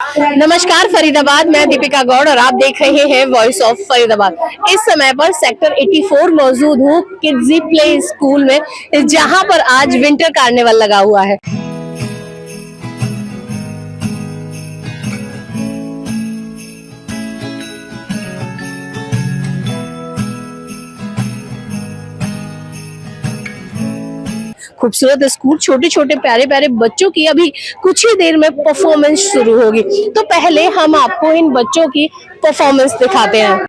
नमस्कार फरीदाबाद, मैं दीपिका गौड़ और आप देख रहे हैं वॉइस ऑफ फरीदाबाद। इस समय पर सेक्टर 84 मौजूद हूँ किड्जी प्ले स्कूल में, जहाँ पर आज विंटर कार्निवल लगा हुआ है। खूबसूरत स्कूल, छोटे छोटे प्यारे प्यारे बच्चों की अभी कुछ ही देर में परफॉर्मेंस शुरू होगी। तो पहले हम आपको इन बच्चों की परफॉर्मेंस दिखाते हैं।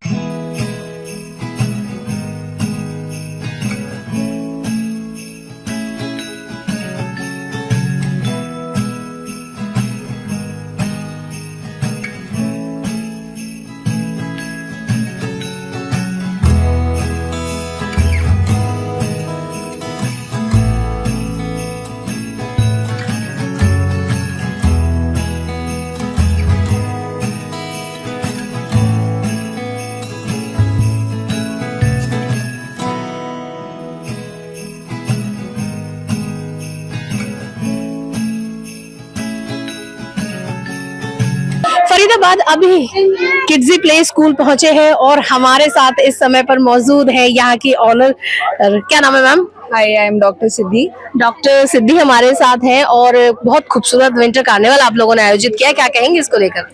फरीदाबाद अभी किड्जी प्ले स्कूल पहुंचे हैं और हमारे साथ इस समय पर मौजूद है यहाँ की ऑनर। क्या नाम है ma'am? Hi, I am doctor Siddhi. Doctor Siddhi हमारे साथ हैं और बहुत खूबसूरत विंटर कार्निवल आप लोगों ने आयोजित किया है, क्या कहेंगे इसको लेकर?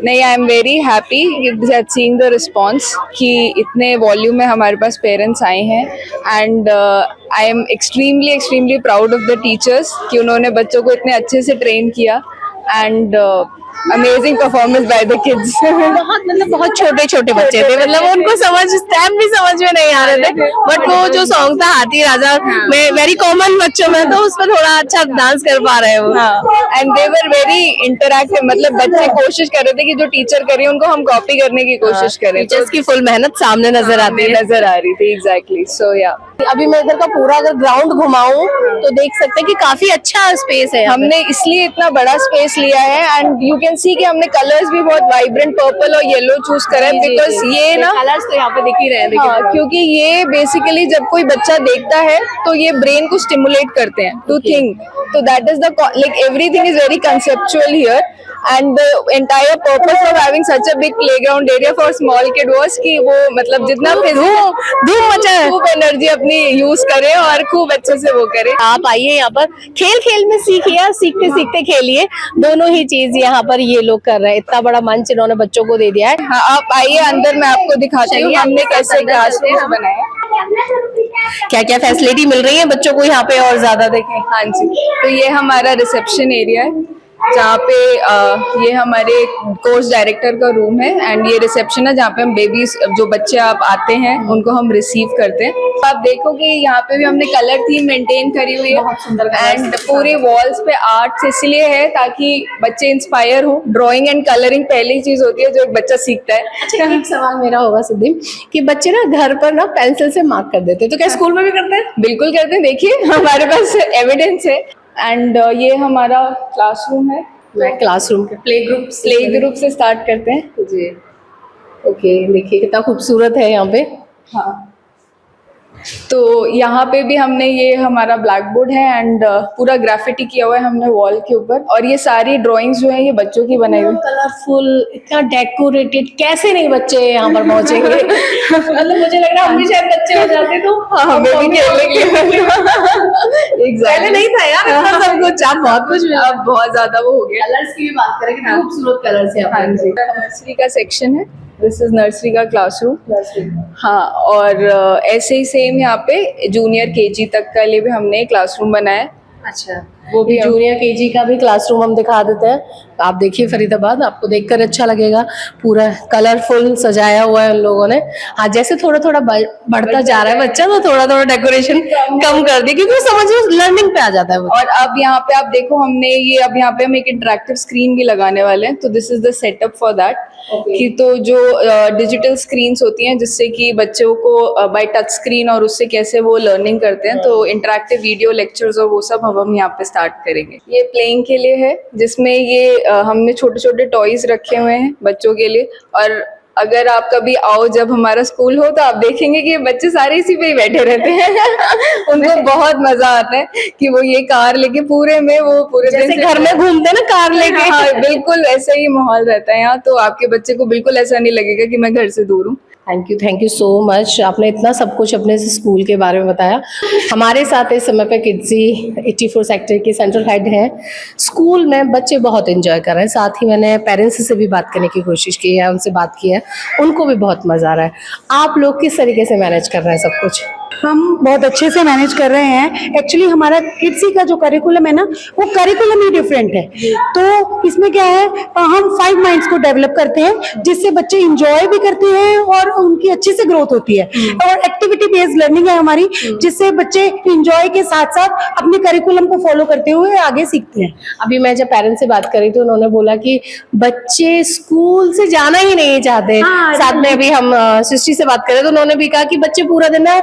नहीं, I am very happy seeing the response कि इतने वॉल्यूम में हमारे पास पेरेंट्स आए हैं and I am extremely proud of the teachers कि उन्होंने बच्चों को इतने अच्छे से ट्रेन किया and amazing performance by the kids. बहुत छोटे छोटे बच्चे थे, मतलब उनको स्टेप भी समझ में नहीं आ रहे थे, बट वो जो सॉन्ग था हाथी राजा में वेरी कॉमन बच्चों में, तो उस पर थोड़ा अच्छा डांस कर पा रहे हैं वो। And they were very interactive, मतलब बच्चे कोशिश कर रहे थे कि जो टीचर कर रही है उनको हम कॉपी करने की कोशिश करें। टीचर्स की फुल मेहनत सामने नजर आ रही थी। एग्जैक्टली, सो या अभी मैं इधर का पूरा अगर ग्राउंड घुमाऊं तो देख सकते हैं कि काफी अच्छा स्पेस है। हमने इसलिए इतना बड़ा स्पेस लिया है एंड यू कैन सी कि हमने कलर्स भी बहुत वाइब्रेंट पर्पल और येलो चूज करा है बिकॉज ये ना कलर्स तो यहाँ पे दिख ही रहे हैं। हाँ, क्योंकि ये बेसिकली जब कोई बच्चा देखता है तो ये ब्रेन को स्टिमुलेट करते हैं टू थिंक, तो that is the like everything is very conceptual here and the entire purpose of having such a big playground area for small kid was कि वो मतलब जितना धूम मचा है, खूब एनर्जी अपनी यूज करे और खूब अच्छे से वो करे। आप आइए यहाँ पर, खेल खेल में सीखिए, सीखते सीखते खेलिए, दोनों ही चीज यहाँ पर ये लोग कर रहे हैं। इतना बड़ा मंच इन्होंने बच्चों को दे दिया है। हाँ, आप आइए अंदर, मैं आपको दिखाती हूँ हमने कैसे क्लासरूम बनाया, क्या क्या फैसिलिटी मिल रही है बच्चों को यहाँ पे और ज्यादा देखें। हाँ जी, तो ये हमारा रिसेप्शन एरिया है जहाँ पे ये हमारे कोर्स डायरेक्टर का रूम है एंड ये रिसेप्शन है जहाँ पे हम बेबीज जो बच्चे आप आते हैं उनको हम रिसीव करते हैं। आप देखोगे यहाँ पे भी हमने कलर थीम मेंटेन करी हुई है एंड पूरे वॉल्स पे आर्ट्स इसलिए है ताकि बच्चे इंस्पायर हो। ड्राइंग एंड कलरिंग पहली चीज होती है जो एक बच्चा सीखता है। अच्छा, एक सवाल मेरा होगा सिद्धि कि बच्चे ना घर पर ना पेंसिल से मार्क कर देते हैं, तो क्या स्कूल में भी करते हैं? बिल्कुल करते हैं, देखिए हमारे पास एविडेंस है। एंड ये हमारा क्लासरूम है। मैं क्लासरूम के प्ले ग्रुप से स्टार्ट करते हैं जी। ओके, देखिए कितना खूबसूरत है यहाँ पे। हाँ, तो यहाँ पे भी हमने ये हमारा ब्लैक बोर्ड है एंड पूरा ग्राफिटी किया हुआ है हमने वॉल के ऊपर और ये सारी ड्राइंग्स जो है ये बच्चों की बनाई हुई, कलरफुल, इतना डेकोरेटेड। कैसे नहीं बच्चे यहाँ पर पहुंचेंगे? मतलब मुझे लग रहा है हम भी शायद बच्चे हो जाते तो हमें भी खेलने के लिए पहले नहीं था यार इतना सब कुछ, अब बहुत कुछ मिला, अब बहुत ज्यादा वो हो गया। कलर्स की भी बात करें, कितने खूबसूरत कलर्स है। हाँ जी, नर्सरी का सेक्शन है, दिस इज नर्सरी का क्लासरूम। हाँ, और ऐसे ही सेम यहाँ पे जूनियर केजी तक का लिए भी हमने एक क्लासरूम बनाया। अच्छा, वो भी जूनियर केजी का भी क्लासरूम हम दिखा देते हैं। आप देखिए फरीदाबाद, आपको देखकर अच्छा लगेगा, पूरा कलरफुल सजाया हुआ है उन लोगों ने। हाँ, जैसे थोड़ा थोड़ा बढ़ता जा रहा है बच्चा तो थोड़ा थोड़ा डेकोरेशन कम कर दी क्योंकि समझ में लर्निंग पे आ जाता है। और अब यहाँ पे आप देखो हमने ये अब यहाँ पे हम एक इंटरेक्टिव स्क्रीन भी लगाने वाले हैं, तो this is the setup for that कि तो जो डिजिटल स्क्रीन्स होती हैं जिससे कि बच्चों को बाय टच स्क्रीन और उससे कैसे वो लर्निंग करते हैं, तो इंटरेक्टिव वीडियो लेक्चर्स और वो सब हम यहाँ पे स्टार्ट करेंगे। ये प्लेइंग के लिए है जिसमें ये हमने छोटे छोटे टॉयज रखे हुए हैं बच्चों के लिए और अगर आप कभी आओ जब हमारा स्कूल हो तो आप देखेंगे कि ये बच्चे सारे इसी पे ही बैठे रहते हैं। उनको बहुत मजा आता है कि वो ये कार लेके पूरे में वो पूरे दिन जैसे से घर में घूमते हैं ना कार लेके। हाँ, बिल्कुल ऐसा ही माहौल रहता है यहाँ। तो आपके बच्चे को बिल्कुल ऐसा नहीं लगेगा कि मैं घर से दूर हूँ। Thank you so much. आपने इतना सब कुछ अपने स्कूल के बारे में बताया। हमारे साथ इस समय पे किड्जी 84 सेक्टर की सेंट्रल हेड है। स्कूल में बच्चे बहुत एंजॉय कर रहे हैं। साथ ही मैंने पेरेंट्स से भी बात करने की कोशिश की है, उनसे बात की है, उनको भी बहुत मज़ा आ रहा है। आप लोग किस तरीके से मैनेज कर रहे हैं सब कुछ? हम बहुत अच्छे से मैनेज कर रहे हैं। एक्चुअली हमारा किड्सी का जो करिकुलम है ना, वो करिकुलम ही डिफरेंट है। तो इसमें क्या है, हम 5 माइंड्स को डेवलप करते हैं जिससे बच्चे इंजॉय भी करते हैं और उनकी अच्छे से ग्रोथ होती है। और एक्टिविटी बेस्ड लर्निंग है हमारी, जिससे बच्चे इंजॉय के साथ साथ अपने करिकुलम को फॉलो करते हुए आगे सीखते हैं। अभी मैं जब पेरेंट्स से बात करी तो उन्होंने बोला कि बच्चे स्कूल से जाना ही नहीं चाहते। हाँ, साथ में अभी हम सृष्टि से बात करें तो उन्होंने भी कहा कि बच्चे पूरा दिन ना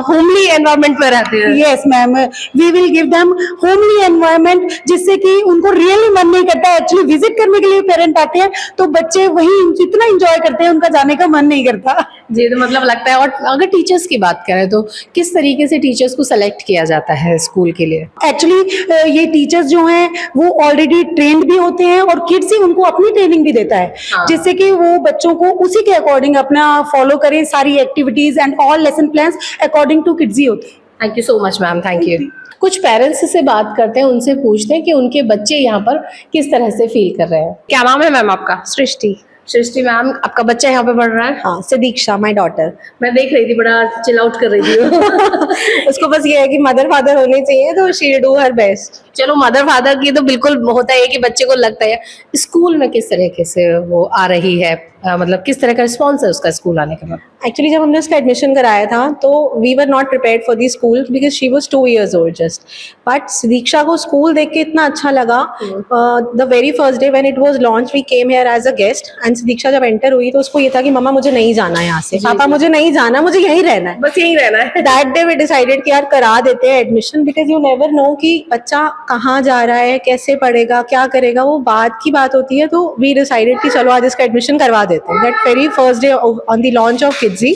होमली एनवायरनमेंट में रहते हैं। Yes ma'am, we will give them homely environment, जिससे कि उनको रियली मन नहीं करता। एक्चुअली विजिट करने के लिए पेरेंट आते हैं तो बच्चे वही इतना एंजॉय करते हैं, उनका जाने का मन नहीं करता। जी, तो मतलब लगता है। और अगर टीचर्स की बात करें तो किस तरीके से टीचर्स को सेलेक्ट किया जाता है स्कूल के लिए? एक्चुअली ये टीचर्स जो हैं वो ऑलरेडी ट्रेंड भी होते हैं और किड्स ही उनको अपनी ट्रेनिंग भी देता है, हाँ। जिससे कि वो बच्चों को उसी के अकॉर्डिंग अपना फॉलो करें। सारी activities and all lesson plans according to kids ही होते हैं। Thank you so much ma'am, thank you. कुछ पेरेंट्स से बात करते हैं, उनसे पूछते हैं कि उनके बच्चे यहाँ पर किस तरह से फील कर रहे हैं। क्या नाम है मैम आपका? सृष्टि। सृष्टि मैम, आपका बच्चा यहाँ पे पढ़ रहा है? हाँ, सदीक्षा माय डॉटर। मैं देख रही थी, बड़ा चिल आउट कर रही थी। उसको बस ये है कि मदर फादर होने चाहिए, तो शी डू हर बेस्ट। चलो, मदर फादर की तो बिल्कुल होता है कि बच्चे को लगता है। स्कूल में किस तरीके से वो आ रही है, मतलब किस तरह का रिस्पॉन्स है उसका स्कूल आने के बाद? एक्चुअली जब हमने उसका एडमिशन कराया था तो we were not prepared for the school because she was 2 years old just. But Sadiksha को स्कूल देख के इतना अच्छा लगा। The very first day when it was launch we came here as a guest and Sadiksha जब एंटर हुई तो उसको ये था कि मम्मा मुझे नहीं जाना है यहाँ से, पापा मुझे नहीं जाना, मुझे यहीं रहना है, बस यहीं रहना है। दैट डे वी डिसाइडेड कि यार करा देते हैं admission, because you never know कि बच्चा कहाँ जा रहा है, कैसे पढ़ेगा, क्या करेगा, वो बाद की बात होती है। तो वी डिसाइडेड कि चलो आज इसका एडमिशन करवा देते हैं। That very first day on the launch of Kidzee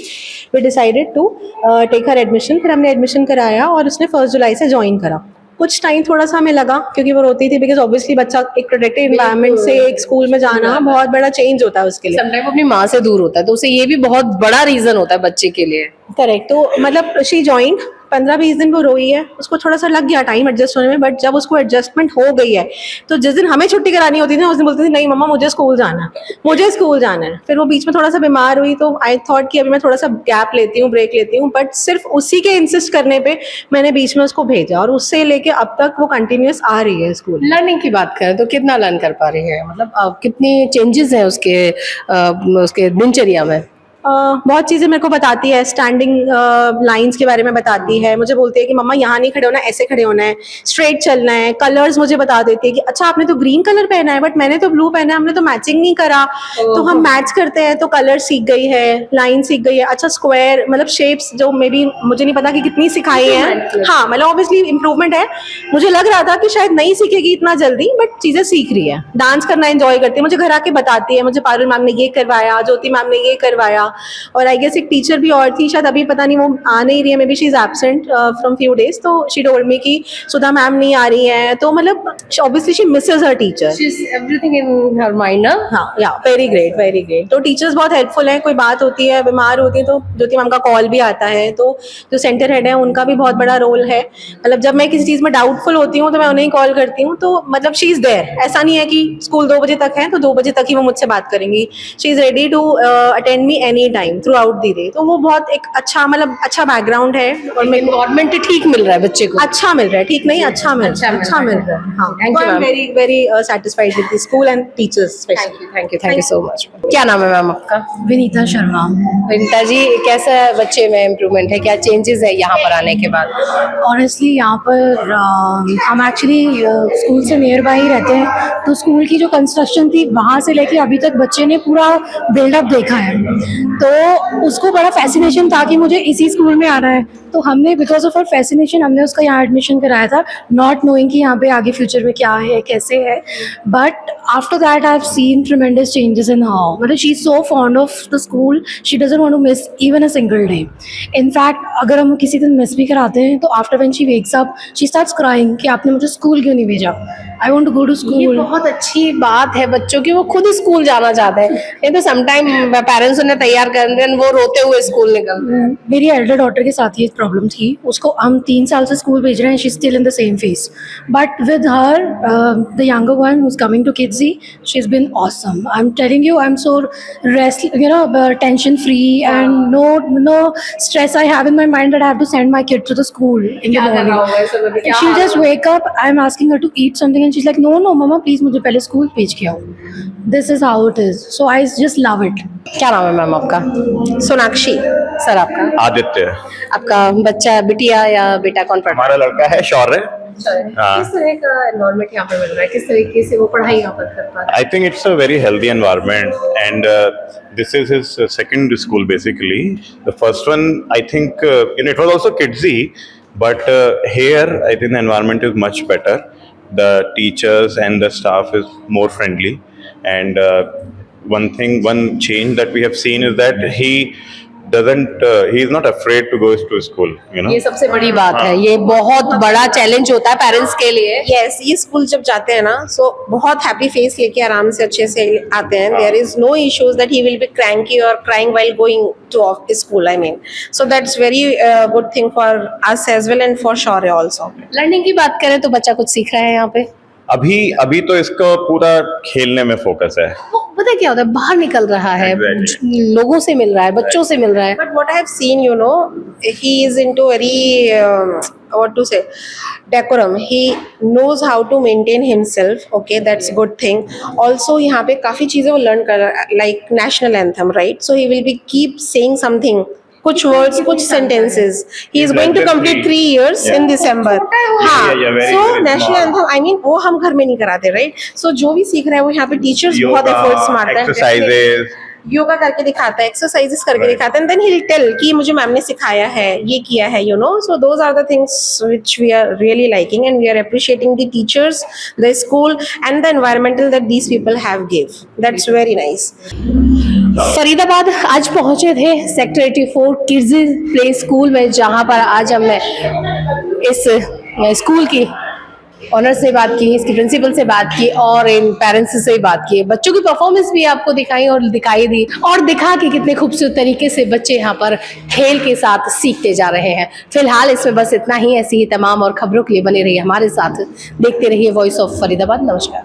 we decided to take her admission. फिर हमने एडमिशन कराया और उसने 1 जुलाई से ज्वाइन करा। कुछ टाइम थोड़ा सा हमें लगा क्योंकि वो रोती थी, बिकॉज ऑब्वियसली बच्चा एक प्रोटेक्टेड एनवायरनमेंट से एक स्कूल में जाना बहुत बड़ा चेंज होता है उसके लिए। समटाइम अपनी माँ से दूर होता है तो उसे ये भी बहुत बड़ा रीजन होता है बच्चे के लिए। करेक्ट। तो मतलब शी ज्वाइन 15-20 दिन वो रोई है, उसको थोड़ा सा लग गया टाइम एडजस्ट होने में। बट जब उसको एडजस्टमेंट हो गई है तो जिस दिन हमें छुट्टी करानी होती थी ना, उस दिन बोलती थी नहीं मम्मा मुझे स्कूल जाना है, मुझे स्कूल जाना है। फिर वो बीच में थोड़ा सा बीमार हुई तो आई थॉट कि अभी मैं थोड़ा सा गैप लेती हूँ, ब्रेक लेती हूँ। बट सिर्फ उसी के इंसिस्ट करने पे मैंने बीच में उसको भेजा और उससे लेके अब तक वो कंटिन्यूअस आ रही है स्कूल। लर्निंग की बात करें तो कितना लर्न कर पा रही है, मतलब कितनी चेंजेस हैं उसके दिनचर्या में? बहुत चीज़ें मेरे को बताती है, स्टैंडिंग लाइंस के बारे में बताती है। मुझे बोलती है कि मम्मा यहाँ नहीं खड़े होना, ऐसे खड़े होना है, स्ट्रेट चलना है। कलर्स मुझे बता देती है कि अच्छा आपने तो ग्रीन कलर पहना है बट मैंने तो ब्लू पहना है, हमने तो मैचिंग नहीं करा। तो हम मैच करते हैं तो कलर सीख गई है, लाइन सीख गई है। अच्छा स्क्वायर मतलब शेप्स जो मे बी मुझे नहीं पता कि कितनी सिखाई है। हाँ मतलब ऑब्वियसली इंप्रूवमेंट है। मुझे लग रहा था कि शायद नहीं सीखेगी इतना जल्दी, बट चीज़ें सीख रही है। डांस करना एंजॉय करती है, मुझे घर आके बताती है मुझे पारुल मैम ने ये करवाया, ज्योति मैम ने ये करवाया। और आई गेस एक टीचर भी और थी, शायद अभी पता नहीं वो आ नहीं रही है, may be she is absent from few days. तो शी टोल्ड मी कि सुधा मैम नहीं आ रही है। तो मतलब obviously she Mrs her teacher. She is everything in her mind ना। हाँ या वेरी ग्रेट वेरी ग्रेट। तो टीचर्स बहुत हेल्पफुल हैं। कोई बात होती है, बीमार होती है तो ज्योति मैम का कॉल भी आता है। तो जो सेंटर हेड है उनका भी बहुत बड़ा रोल है। मतलब जब मैं किसी चीज़ में डाउटफुल होती हूँ तो मैं उन्हें कॉल करती हूँ। तो मतलब शी इज़ देयर। ऐसा नहीं है कि स्कूल 2 बजे तक है तो 2 बजे तक ही वो मुझसे बात करेंगी। She is ready to attend me any time throughout the day. तो वो बहुत एक अच्छा मतलब अच्छा बैकग्राउंड है और मेरे को गवर्नमेंट ठीक मिल रहा है बच्चे को। अच्छा मिल रहा है, ठीक नहीं अच्छा मिल रहा है। हाँ, Thank you, ma'am. Very very satisfied with the school and teachers specially. Thank you so much. क्या नाम है मैम आपका? विनीता शर्मा। विनीता जी, कैसा बच्चे में इम्प्रूवमेंट है, क्या चेंजेस है यहाँ पर आने के बाद? ऑनेस्टली यहाँ पर हम एक्चुअली स्कूल से नियर बाय ही रहते हैं, तो स्कूल की जो कंस्ट्रक्शन थी वहाँ से लेके अभी तक बच्चे ने पूरा बिल्डअप देखा है। तो उसको बड़ा फैसिनेशन था कि मुझे इसी स्कूल में आना है, तो हमने बिकॉज ऑफ हर फैसिनेशन हमने उसका यहाँ एडमिशन कराया था, नॉट नोइंग कि यहाँ पे आगे फ्यूचर में क्या है कैसे है. But after that I have seen tremendous changes in how, मतलब she is so fond of the school, she doesn't want to miss even a single day. In fact अगर हम किसी दिन मिस भी कराते हैं तो after when she wakes up she starts crying कि आपने मुझे स्कूल क्यों नहीं भेजा, I want to go to ये स्कूल. बहुत अच्छी बात है बच्चों की, वो खुद स्कूल जाना चाहते हैं. नहीं तो समटाइम पेरेंट्स उन्हें तैयार कर देते हैं, वो रोते हुए स्कूल निकलते हैं. मेरी एल्डर डॉटर के साथ ये प्रॉब्लम थी, उसको हम 3 साल से स्कूल भेज रहे हैं, she still in the same phase. But with her the younger one who is coming to Kidzee, she is been awesome. I am telling you, I am so rest, you know, tension free and no stress I have in my mind that I have to send my kid to the school in the क्या करना morning. होगा इस वक्त, क्या She'll hall just wake up, I'm asking her to eat something and she's like, no mama please मुझे पहले school भेज के आओ. This is how it is, so I just love it. क्या नाम है मैम आपका? सोनाक्षी. सर आपका? आदित्य. आपका बच्चा बिटिया या बेटा कौन पढ़ रहा हमारा लड़का है शौर्य. है? हाँ. किस तरह का एनवायरनमेंट यहाँ पे मिल रहा है, किस तरीके से वो पढ़ाई यहाँ पर कर पा रहा है? I think it's a very healthy environment, and this is his second school basically. The first one, I think, it was also kidsy, but here I think the environment is much better. The teachers and the staff is more friendly, and one change that we have seen is that he is not afraid to go to school, you know. ये सबसे बड़ी बात है, ये बहुत बड़ा challenge होता है पेरेंट्स के लिए. यस, ये स्कूल जब जाते हैं ना, सो बहुत हैप्पी फेस लेके आराम से अच्छे से आते हैं. There is no issues that he will be cranky और crying while going to school. I mean, so that's very good thing for us as well and for Shaurya also. Learning की बात करें तो बच्चा कुछ सीख रहा है यहाँ पे. अभी तो इसको पूरा खेलने में फोकस है. वो पता है क्या होता है, बाहर निकल रहा है, Exactly. लोगों से मिल रहा है, बच्चों से मिल रहा है. But what I have seen, you know, he is into very what to say, decorum. He knows how to maintain himself. Okay, that's good thing. Also, यहाँ पे काफी चीजें वो learn कर रहा है, like national anthem, right? So he will be keep saying something. कुछ words, कुछ sentences. He is going to complete 3 years in December. हाँ, very, so very national smart. anthem, I mean, वो हम घर में नहीं कराते, right? So जो भी सीख रहा है वो यहाँ पे teachers बहुत efforts मारते हैं. एक्सरसाइजेज. योगा करके दिखाता है, एक्सरसाइजेस करके दिखाता है, and then he will tell कि मुझे मैम ने सिखाया है, ये किया है, you know. So those are the things which we are really liking, and we are appreciating the teachers, the school and the environmental that these people have give. That's very nice. Faridabad आज पहुंचे थे sector 84 kids play school में, जहां पर आज हमने इस school की ऑनर से बात की, इसकी प्रिंसिपल से बात की और इन पेरेंट्स से बात की. बच्चों की परफॉर्मेंस भी आपको दिखाई और दिखाई दी और दिखा कि कितने खूबसूरत तरीके से बच्चे यहाँ पर खेल के साथ सीखते जा रहे हैं. फिलहाल इसमें बस इतना ही. ऐसी ही तमाम और खबरों के लिए बने रहिए हमारे साथ, देखते रहिए वॉइस ऑफ फरीदाबाद. नमस्कार.